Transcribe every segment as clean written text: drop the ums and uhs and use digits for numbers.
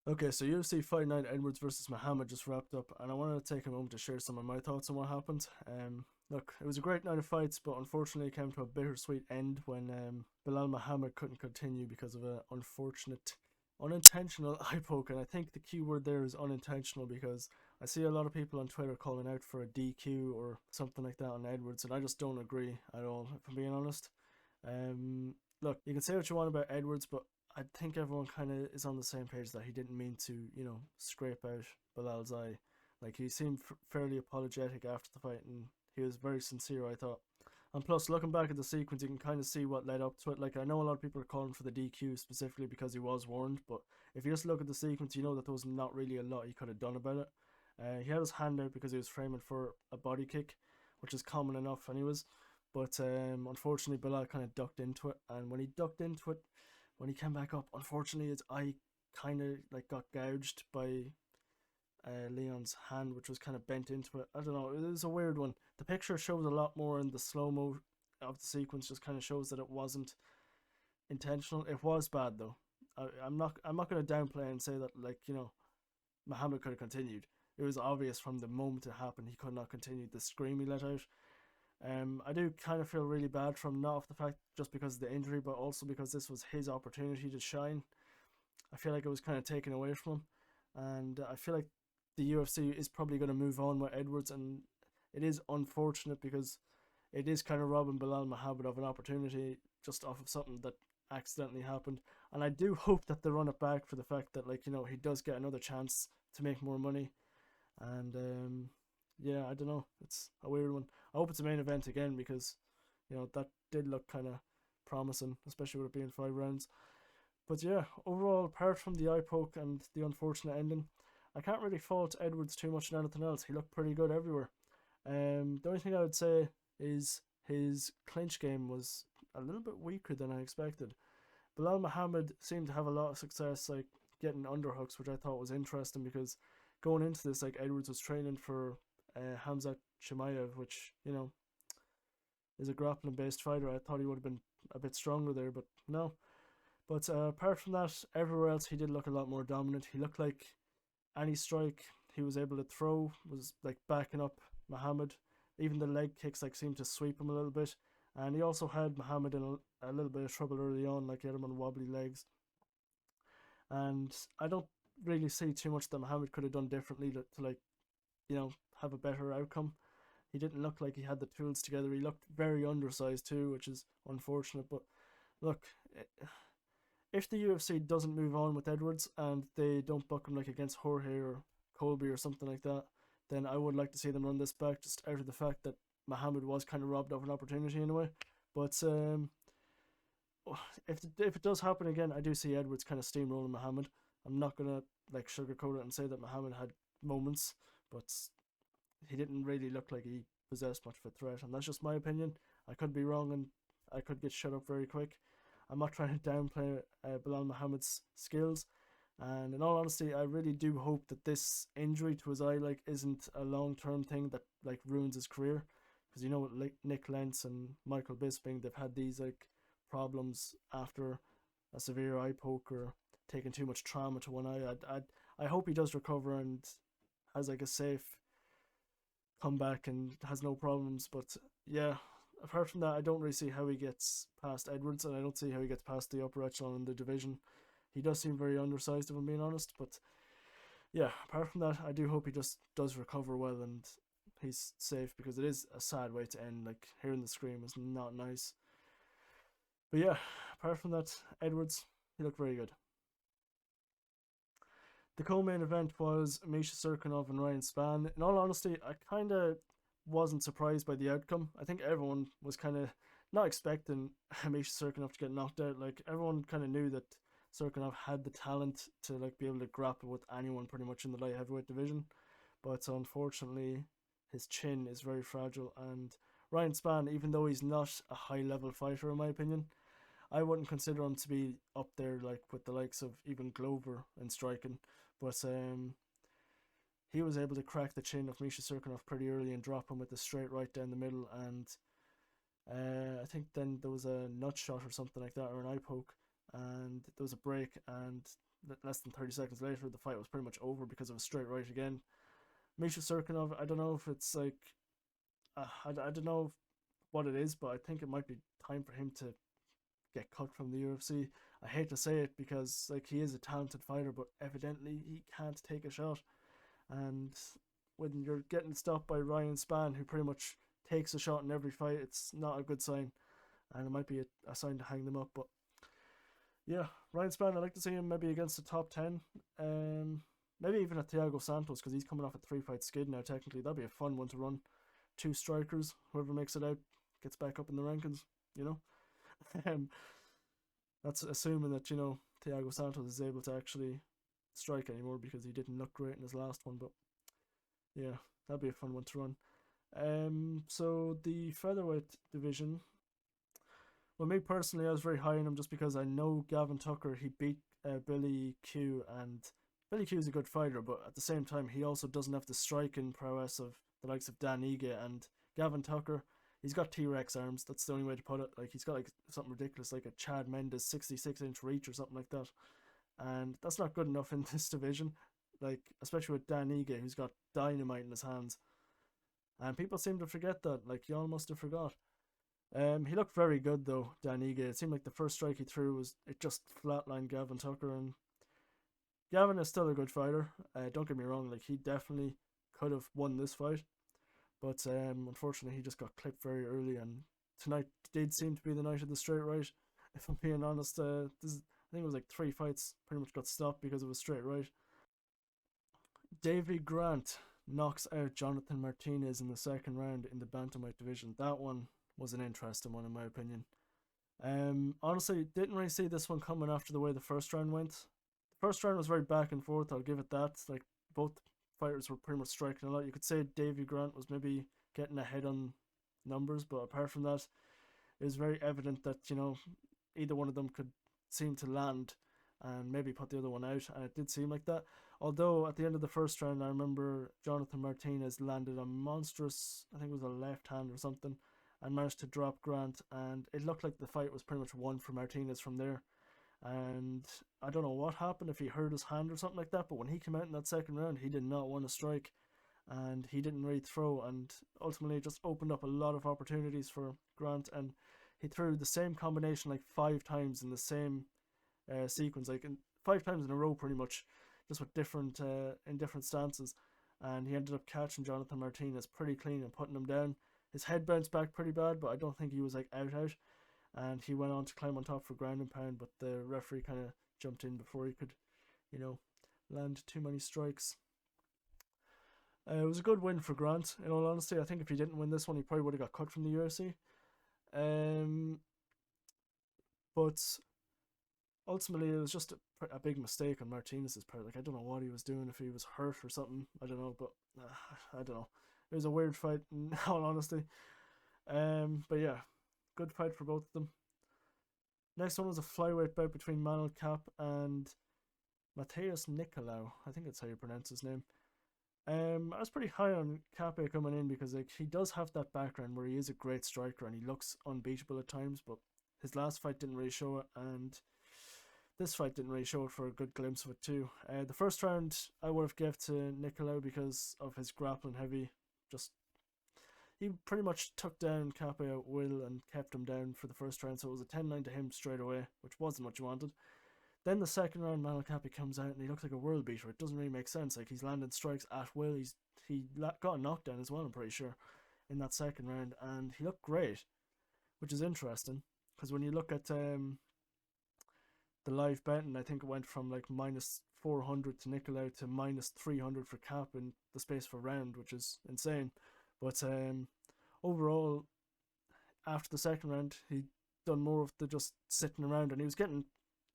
Okay, so UFC Fight Night Edwards versus Muhammad just wrapped up, and I wanted to take a moment to share some of my thoughts on what happened. Look, it was a great night of fights, but unfortunately it came to a bittersweet end when Belal Muhammad couldn't continue because of an unfortunate, unintentional eye poke. And I think the key word there is unintentional because I see a lot of people on Twitter calling out for a DQ or something like that on Edwards, and I just don't agree at all, if I'm being honest. Um, Look, you can say what you want about Edwards, but I think everyone kind of is on the same page that he didn't mean to, scrape out Bilal's eye. Like he seemed fairly apologetic after the fight, and he was very sincere, I thought. And plus, looking back at the sequence, you can kind of see what led up to it. Like I know a lot of people are calling for the DQ specifically because he was warned, but if you just look at the sequence, you know that there was not really a lot he could have done about it. He had his hand out because he was framing for a body kick, which is common enough, anyways. But unfortunately, Bilal kind of ducked into it, and when he ducked into it, when he came back up, unfortunately, his eye kind of like got gouged by Leon's hand, which was kind of bent into it. I don't know. It was a weird one. The picture shows a lot more in the slow mo of the sequence. Just kind of shows that it wasn't intentional. It was bad though. I'm not going to downplay and say that Muhammad could have continued. It was obvious from the moment it happened he could not continue. The scream he let out. I do kind of feel really bad from not off the fact just because of the injury, but also because this was his opportunity to shine. I feel like it was kind of taken away from him, and I feel like the UFC is probably going to move on with Edwards, and it is unfortunate because it is kind of robbing Bilal Muhammad of an opportunity just off of something that accidentally happened. And I do hope that they run it back for the fact that he does get another chance to make more money. And yeah, I don't know. It's a weird one. I hope it's a main event again because that did look kind of promising, especially with it being 5 rounds. But yeah, overall, apart from the eye poke and the unfortunate ending, I can't really fault Edwards too much in anything else. He looked pretty good everywhere. The only thing I would say is his clinch game was a little bit weaker than I expected. Bilal Muhammad seemed to have a lot of success, like getting underhooks, which I thought was interesting because going into this, like Edwards was training for Hamzat Chimaev, which is a grappling based fighter. I thought he would have been a bit stronger there, but no. But apart from that, everywhere else he did look a lot more dominant. He looked like any strike he was able to throw was like backing up Muhammad. Even the leg kicks like seemed to sweep him a little bit. And he also had Muhammad in a little bit of trouble early on, like he had him on wobbly legs. And I don't really see too much that Muhammad could have done differently to like, have a better outcome. He didn't look like he had the tools together. He looked very undersized too, which is unfortunate. But look, if the UFC doesn't move on with Edwards and they don't book him like against Jorge or Colby or something like that, then I would like to see them run this back just out of the fact that Muhammad was kind of robbed of an opportunity in a way. But if it does happen again, I do see Edwards kind of steamrolling Muhammad. I'm not gonna like sugarcoat it and say that Muhammad had moments, but he didn't really look like he possessed much of a threat, and that's just my opinion. I could be wrong, and I could get shut up very quick. I'm not trying to downplay Bilal Muhammad's skills, and in all honesty, I really do hope that this injury to his eye isn't a long term thing that ruins his career, because like Nick Lentz and Michael Bisping, they've had these problems after a severe eye poke or taking too much trauma to one eye. I hope he does recover and has a safe comeback and has no problems. But yeah, apart from that, I don't really see how he gets past Edwards, and I don't see how he gets past the upper echelon in the division. He does seem very undersized, if I'm being honest. But yeah, apart from that, I do hope he just does recover well and he's safe because it is a sad way to end. Like hearing the scream is not nice. But yeah, apart from that, Edwards, he looked very good. The co-main event was Misha Serkinov and Ryan Spann. In all honesty, I kind of wasn't surprised by the outcome. I think everyone was kind of not expecting Misha Serkinov to get knocked out. Like everyone kind of knew that Serkinov had the talent to be able to grapple with anyone pretty much in the light heavyweight division, but unfortunately, his chin is very fragile. And Ryan Spann, even though he's not a high level fighter in my opinion, I wouldn't consider him to be up there with the likes of even Glover in striking. But he was able to crack the chin of Misha Serkinov pretty early and drop him with a straight right down the middle. And I think then there was a nut shot or something like that, or an eye poke, and there was a break, and less than 30 seconds later, the fight was pretty much over because of a straight right again. Misha Serkinov, I don't know if it's like, I don't know what it is, but I think it might be time for him to get cut from the UFC. I hate to say it because like he is a talented fighter, but evidently he can't take a shot. And when you're getting stopped by Ryan Spann, who pretty much takes a shot in every fight, it's not a good sign, and it might be a sign to hang them up. But yeah, Ryan Spann, I'd like to see him maybe against the top 10. Maybe even a Thiago Santos, because he's coming off a 3-fight skid now. Technically, that'd be a fun one to run. 2 strikers, whoever makes it out gets back up in the rankings. You know, that's assuming that Thiago Santos is able to actually strike anymore, because he didn't look great in his last one. But yeah, that'd be a fun one to run. So the featherweight division. Well, me personally, I was very high on him just because I know Gavin Tucker. He beat Billy Q, and Billy Q is a good fighter, but at the same time, he also doesn't have the striking prowess of the likes of Dan Ige. And Gavin Tucker, he's got T-Rex arms. That's the only way to put it. Like, he's got like something ridiculous, like a Chad Mendes 66-inch reach or something like that. And that's not good enough in this division. Like, especially with Dan Ige, who's got dynamite in his hands. And people seem to forget that. Like, y'all must have forgot. He looked very good though, Dan Ige. It seemed like the first strike he threw it just flatlined Gavin Tucker, and Gavin is still a good fighter. Don't get me wrong, like he definitely could have won this fight, but unfortunately he just got clipped very early, and tonight did seem to be the night of the straight right. If I'm being honest, I think it was like 3 fights pretty much got stopped because of a straight right. Davy Grant knocks out Jonathan Martinez in the second round in the bantamweight division. That one was an interesting one in my opinion. Honestly, didn't really see this one coming after the way the first round went. The first round was very back and forth, I'll give it that. Like, both fighters were pretty much striking a lot. You could say Davy Grant was maybe getting ahead on numbers, but apart from that, it was very evident that, either one of them could seem to land and maybe put the other one out, and it did seem like that. Although at the end of the first round, I remember Jonathan Martinez landed a monstrous, I think it was a left hand or something, and managed to drop Grant, and it looked like the fight was pretty much won for Martinez from there. And I don't know what happened, if he hurt his hand or something like that, but when he came out in that second round, he did not want to strike, and he didn't really throw, and ultimately it just opened up a lot of opportunities for Grant, and he threw the same combination like 5 times in the same sequence, like 5 times in a row pretty much, just with different in different stances, and he ended up catching Jonathan Martinez pretty clean and putting him down. His head bounced back pretty bad, but I don't think he was like out, and he went on to climb on top for ground and pound, but the referee kind of jumped in before he could, land too many strikes. It was a good win for Grant, in all honesty. I think if he didn't win this one, he probably would have got cut from the UFC. But ultimately, it was just a big mistake on Martinez's part. Like, I don't know what he was doing, if he was hurt or something. I don't know, but I don't know. It was a weird fight, in all honesty. But yeah, good fight for both of them. Next one was a flyweight bout between Manuel Cap and Mateus Nicolau. I think that's how you pronounce his name. I was pretty high on Cape coming in because like he does have that background where he is a great striker and he looks unbeatable at times, but his last fight didn't really show it, and this fight didn't really show it for a good glimpse of it too. The first round I would have given to Nicolau because of his grappling heavy. He pretty much took down Cape at will and kept him down for the first round, so it was a 10-9 to him straight away, which wasn't what you wanted. Then the second round, Manuel Cape comes out and he looks like a world beater. It doesn't really make sense. Like, he's landing strikes at will. He got a knockdown as well, I'm pretty sure, in that second round, and he looked great, which is interesting because when you look at the live betting, I think it went from like -400 to Nicolau to -300 for Cap in the space of a round, which is insane. But overall, after the second round, he done more of the just sitting around, and he was getting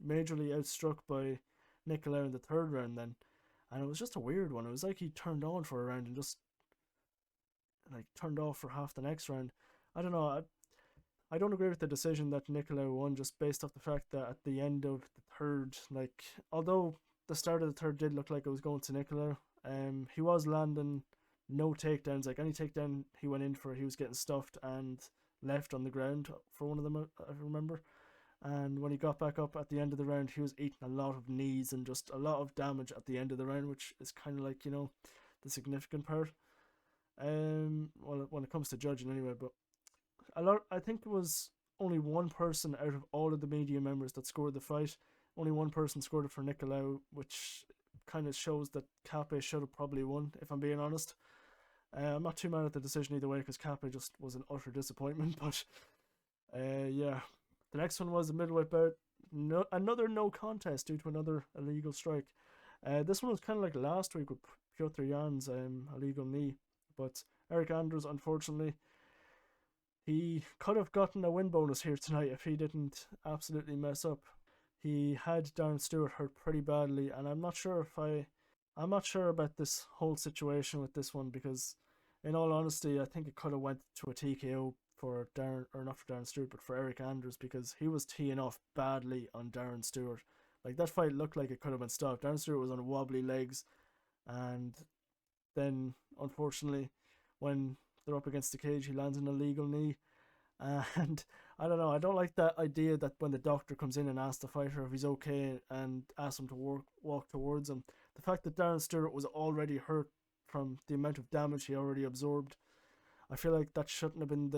majorly outstruck by Nicolau in the third round then, and it was just a weird one. It was like he turned on for a round and just like turned off for half the next round. I don't know. I don't agree with the decision that Nicolau won just based off the fact that at the end of the third, like, although the start of the third did look like it was going to Nicolau, he was landing no takedowns. Like, any takedown he went in for, he was getting stuffed and left on the ground for one of them, I remember. And when he got back up at the end of the round, he was eating a lot of knees and just a lot of damage at the end of the round, which is kind of like, the significant part. Well, when it comes to judging anyway, but I think it was only one person out of all of the media members that scored the fight. Only one person scored it for Nicolau, which kind of shows that Cape should have probably won, if I'm being honest. I'm not too mad at the decision either way because Cape just was an utter disappointment. But yeah, the next one was a middleweight bout. Another no contest due to another illegal strike. This one was kind of like last week with Piotr Jan's illegal knee, but Eric Anders, unfortunately, he could have gotten a win bonus here tonight if he didn't absolutely mess up. He had Darren Stewart hurt pretty badly, and I'm not sure about this whole situation with this one because, in all honesty, I think it could have went to a TKO for Darren, or not for Darren Stewart, but for Eric Anders because he was teeing off badly on Darren Stewart. Like that fight looked like it could have been stopped. Darren Stewart was on wobbly legs, and then unfortunately, when they're up against the cage, he lands an illegal knee. And I don't know, I don't like that idea that when the doctor comes in and asks the fighter if he's okay and asks him to walk towards him, the fact that Darren Stewart was already hurt from the amount of damage he already absorbed, I feel like that shouldn't have been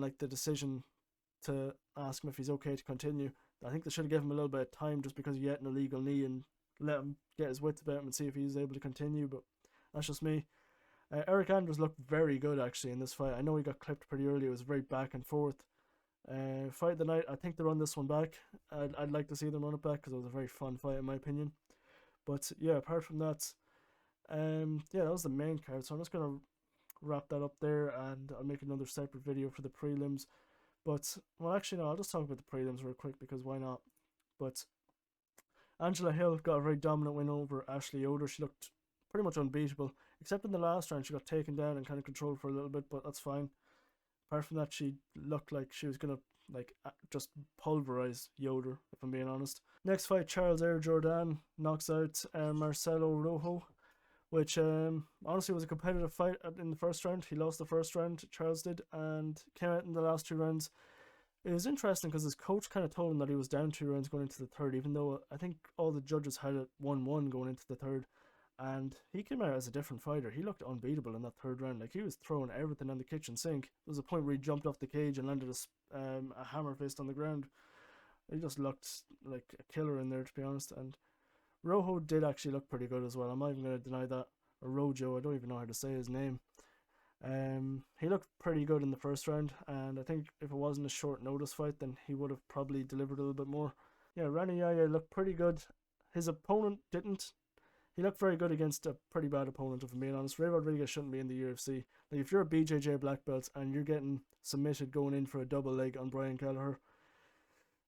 like the decision to ask him if he's okay to continue. I think they should have given him a little bit of time just because he had an illegal knee and let him get his wits about him and see if he's able to continue, but that's just me. Eric Anders looked very good actually in this fight. I know he got clipped pretty early. It was very back and forth. Fight of the night, I think they run this one back. I'd like to see them run it back because it was a very fun fight in my opinion. But yeah, apart from that, yeah, that was the main card. So I'm just gonna wrap that up there, and I'll make another separate video for the prelims. But well, actually no, I'll just talk about the prelims real quick because why not? But Angela Hill got a very dominant win over Ashley Yoder. She looked pretty much unbeatable, except in the last round she got taken down and kind of controlled for a little bit, but that's fine. Apart from that, she looked like she was gonna just pulverize Yoder, if I'm being honest. Next fight, Charles Air Jordan knocks out Marcelo Rojo, which honestly was a competitive fight in the first round. He lost the first round, Charles did, and came out in the last two rounds. It was interesting because his coach kind of told him that he was down 2 rounds going into the third, even though I think all the judges had it 1-1 going into the third. And he came out as a different fighter. He looked unbeatable in that third round. Like, he was throwing everything on the kitchen sink. There was a point where he jumped off the cage and landed a hammer fist on the ground. He just looked like a killer in there, to be honest. And Rojo did actually look pretty good as well. I'm not even going to deny that. Or Rojo, I don't even know how to say his name. He looked pretty good in the first round, and I think if it wasn't a short notice fight, then he would have probably delivered a little bit more. Yeah, Rani Yahya looked pretty good. His opponent didn't. He looked very good against a pretty bad opponent, if I'm being honest. Ray Rodriguez shouldn't be in the UFC. Like, if you're a BJJ black belt and you're getting submitted going in for a double leg on Brian Kelleher,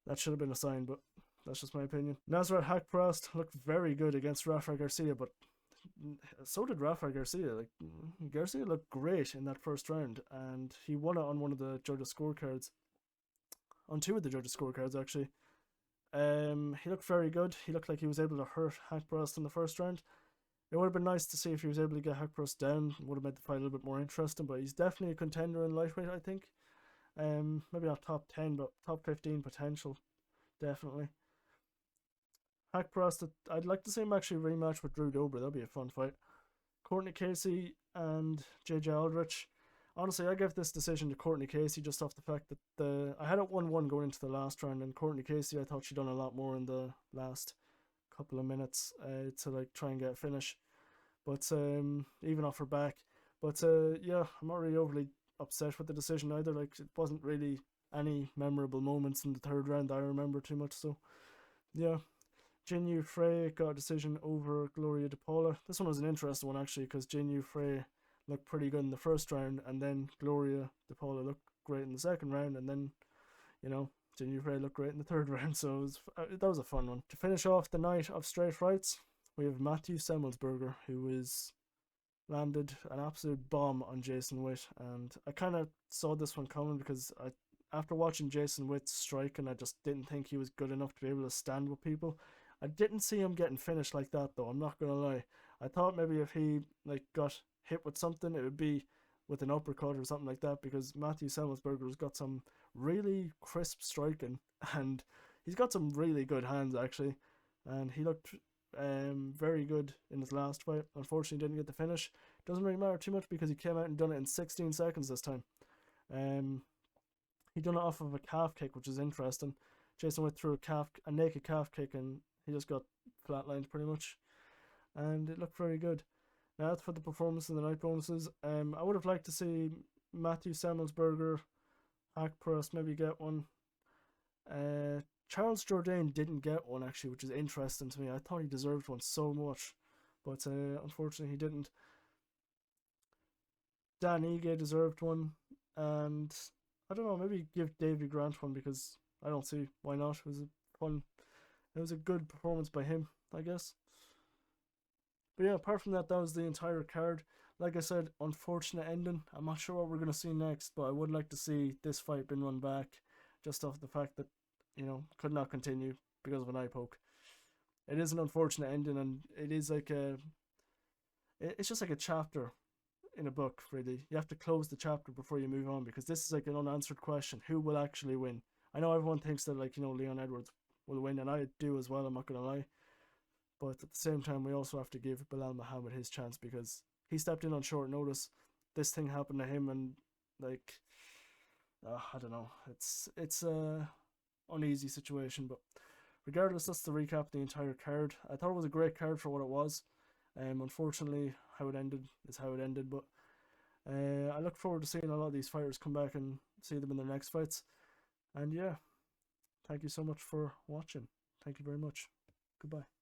that should have been a sign, but that's just my opinion. Nasrat Haqparast looked very good against Rafa Garcia, but so did Rafa Garcia. Like, Garcia looked great in that first round, and he won it on one of the judges' scorecards. On 2 of the judges' scorecards, actually. He looked very good. He looked like he was able to hurt Haqparast in the first round. It would have been nice to see if he was able to get Haqparast down. It would have made the fight a little bit more interesting, but he's definitely a contender in lightweight, I think. Maybe not top 10, but top 15 potential. Definitely. Haqparast, I'd like to see him actually rematch with Drew Dober. That'd be a fun fight. Courtney Casey and JJ Aldrich. Honestly, I gave this decision to Courtney Casey just off the fact that I had it 1-1 going into the last round, and Courtney Casey, I thought she'd done a lot more in the last couple of minutes to try and get a finish, but even off her back. But yeah, I'm not really overly upset with the decision either. Like, it wasn't really any memorable moments in the third round that I remember too much. So yeah, Jinyu Frey got a decision over Gloria DePaula. This one was an interesting one actually because Jinyu Frey looked pretty good in the first round, and then Gloria DePaula looked great in the second round, and then, Jinyu Frey looked great in the third round, so that was a fun one. To finish off the night of straight fights, we have Matthew Semmelsberger, who landed an absolute bomb on Jason Witt, and I kind of saw this one coming because after watching Jason Witt strike, and I just didn't think he was good enough to be able to stand with people. I didn't see him getting finished like that, though, I'm not going to lie. I thought maybe if he got hit with something, it would be with an uppercut or something like that, because Matthew Semmelsberger's got some really crisp striking, and he's got some really good hands actually, and he looked very good in his last fight. Unfortunately, didn't get the finish. Doesn't really matter too much because he came out and done it in 16 seconds this time. He done it off of a calf kick, which is interesting. Jason went through a naked calf kick, and he just got flatlined pretty much, and it looked very good. Now that's for the performance and the night bonuses. I would have liked to see Matthew Semmelsberger, hack press, maybe get one. Charles Jourdain didn't get one actually, which is interesting to me. I thought he deserved one so much, but unfortunately he didn't. Dan Ige deserved one, and I don't know, maybe give Davy Grant one because I don't see why not. It was a good performance by him, I guess. But yeah, apart from that, that was the entire card. Like I said, unfortunate ending. I'm not sure what we're going to see next, but I would like to see this fight been run back, just off the fact that, could not continue because of an eye poke. It is an unfortunate ending, and it is like it's just like a chapter in a book, really. You have to close the chapter before you move on, because this is like an unanswered question. Who will actually win? I know everyone thinks that, Leon Edwards will win, and I do as well, I'm not going to lie. But at the same time, we also have to give Belal Muhammad his chance, because he stepped in on short notice. This thing happened to him, and I don't know. It's a uneasy situation, but regardless, that's the recap of the entire card. I thought it was a great card for what it was. Unfortunately, how it ended is how it ended, but I look forward to seeing a lot of these fighters come back and see them in their next fights. And yeah, thank you so much for watching. Thank you very much. Goodbye.